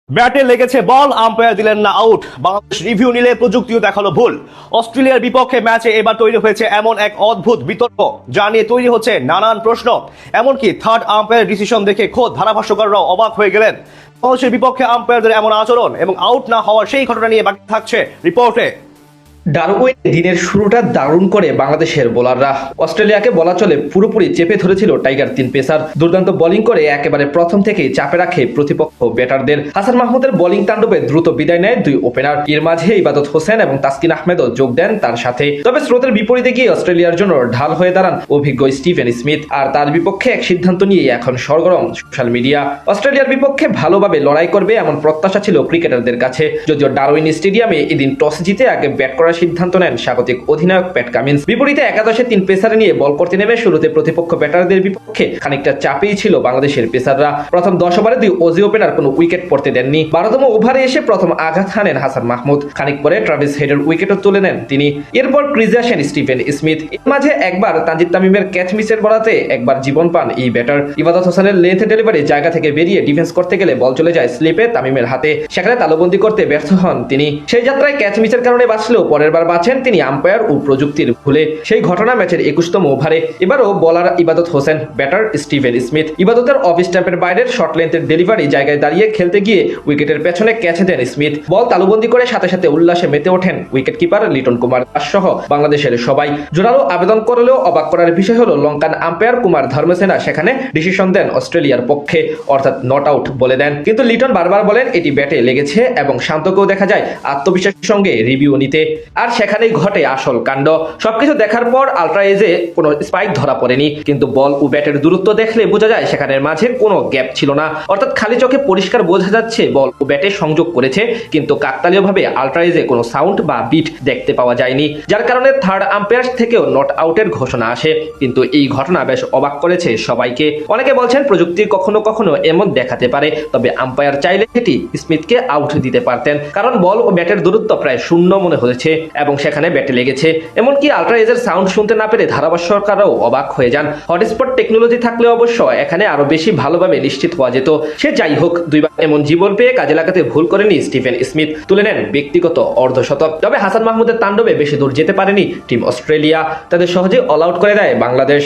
ব্যাটে লেগেছে বল, আম্পায়ার দিলেন না আউট। বাংলাদেশ রিভিউ নিলে প্রযুক্তিও দেখালো ভুল। অস্ট্রেলিয়ার বিপক্ষে ম্যাচে এবার তৈরি হয়েছে এমন এক অদ্ভুত বিতর্ক, যা নিয়ে তৈরি হচ্ছে নানান প্রশ্ন। এমনকি থার্ড আম্পায়ার ডিসিশন দেখে খোদ ধারাভাষ্যকাররাও অবাক হয়ে গেলেন। বাংলাদেশের বিপক্ষে আম্পায়ারদের এমন আচরণ এবং আউট না হওয়ার সেই ঘটনা নিয়ে বাকি থাকছে রিপোর্টে। ডারউইনে দিনের শুরুটা দারুণ করে বাংলাদেশের বোলাররা। অস্ট্রেলিয়াকে বলা চলে পুরোপুরি চেপে ধরেছিল টাইগার তিন পেসার। দুর্দান্ত বোলিং করে একেবারে প্রথম থেকেই চাপে রাখে প্রতিপক্ষ ব্যাটারদের। হাসান মাহমুদের বোলিং তাণ্ডবে দ্রুত বিদায় নেয় দুই ওপেনার। এর মাঝে ইবাদত হোসেন এবং তাসকিন আহমেদও যোগ দেন তার সাথে। তবে স্রোতের বিপরীতে গিয়ে অস্ট্রেলিয়ার জন্য ঢাল হয়ে দাঁড়ান অভিজ্ঞ স্টিভেন স্মিথ। আর তার বিপক্ষে এক সিদ্ধান্ত নিয়ে এখন সরগরম সোশ্যাল মিডিয়া। অস্ট্রেলিয়ার বিপক্ষে ভালোভাবে লড়াই করবে এমন প্রত্যাশা ছিল ক্রিকেটারদের কাছে। যদিও ডারউইন স্টেডিয়ামে এদিন টস জিতে আগে ব্যাট করার সিদ্ধান্ত নেন স্বাগতিক অধিনায়ক প্যাট কামিন্স। বিপরীতে একাদশে তিন পেসার নিয়ে বল করতে নেমে শুরুতে প্রতিপক্ষ ব্যাটারদের বিপক্ষে খানিকটা চাপেই ছিল বাংলাদেশের পেসাররা। প্রথম 10 ওভারে দুই অজি ওপেনার কোনো উইকেট পড়তে দেননি। 12তম ওভারে এসে প্রথম আঘাত হানেন হাসান মাহমুদ। খানিক পরে ট্রাভিস হেডের উইকেটও তুলে নেন তিনি। এরপর ক্রিজে আসেন স্টিভেন স্মিথ। এর মাঝে একবার তানজিদ তামিমের ক্যাচ মিসের বলাতে একবার জীবন পান এই ব্যাটার। ইবাদত হোসেনের লেন্থ ডেলিভারি জায়গা থেকে বেরিয়ে ডিফেন্স করতে গেলে বল চলে যায় স্লিপে তামিমের হাতে। সেখানে তালুবন্দি করতে ব্যর্থ হন তিনি। সেই যাত্রায় ক্যাচ মিসের কারণে বাঁচলেও পরের বার বাঁচেন তিনি আম্পায়ার ও প্রযুক্তির ভুলে। সেই ঘটনা ম্যাচের 21তম ওভারে। এবারও বোলার ইবাদত হোসেন, ব্যাটার স্টিভেন স্মিথ। ইবাদতের অফ স্ট্যাম্পের বাইরের শর্ট লেন্থের ডেলিভারি জায়গায় দাঁড়িয়ে খেলতে গিয়ে উইকেটের পেছনে ক্যাচ দেন স্মিথ। বল তালুবন্দি করে সাথে সাথে উল্লাসে মেতে ওঠেন উইকেট কিপার লিটন কুমার দাস সহ বাংলাদেশের সবাই। জোরালো আবেদন করলেও অবাক করার বিষয় হলো লঙ্কান আম্পায়ার কুমার ধর্মসেনা সেখানে ডিসিশন দেন অস্ট্রেলিয়ার পক্ষে, অর্থাৎ নট আউট বলে দেন। কিন্তু লিটন বারবার বলেন এটি ব্যাটে লেগেছে এবং শান্তকেও দেখা যায় আত্মবিশ্বাসের সঙ্গে রিভিউ নিতে। আর সেখানেই ঘটে আসল কাণ্ড। সবকিছু দেখার পর আলট্রা এজে কোনো স্পাইক ধরা পড়েনি, কিন্তু বল ও ব্যাটের দূরত্ব দেখলে বোঝা যায় সেখানের মাঝে কোনো গ্যাপ ছিল না। অর্থাৎ খালি চোখে পরিষ্কার বোঝা যাচ্ছে বল ও ব্যাটে সংযোগ করেছে, কিন্তু কাকতালীয়ভাবে আলট্রা এজে কোনো সাউন্ড বা বিট দেখতে পাওয়া যায়নি, যার কারণে থার্ড আম্পায়ার থেকেও নট আউটের ঘোষণা আসে। কিন্তু এই ঘটনা বেশ অবাক করেছে সবাইকে। অনেকে বলছেন প্রযুক্তি কখনো কখনো এমন দেখাতে পারে, তবে আম্পায়ার চাইলে সেটি স্মিথকে আউট দিতে পারতেন, কারণ বল ও ব্যাটের দূরত্ব প্রায় শূন্য মনে হয়েছে এবং সেখানে ব্যাটে লেগেছে। এমনকি আলট্রা এজের সাউন্ড শুনতে না পেরে ধারাভাষ্যকাররাও অবাক হয়ে যান। হটস্পট টেকনোলজি থাকলে অবশ্য এখানে আরো বেশি ভালোভাবে নিশ্চিত হওয়া যেত। সে যাই হোক, দুইবার এমন জীবন পেয়ে কাজে লাগাতে ভুল করেনি স্টিভেন স্মিথ, তুলে নেন ব্যক্তিগত অর্ধশতক। তবে হাসান মাহমুদের তাণ্ডবে বেশি দূর যেতে পারেনি টিম অস্ট্রেলিয়া। তাদের সহজে অল আউট করে দেয় বাংলাদেশ।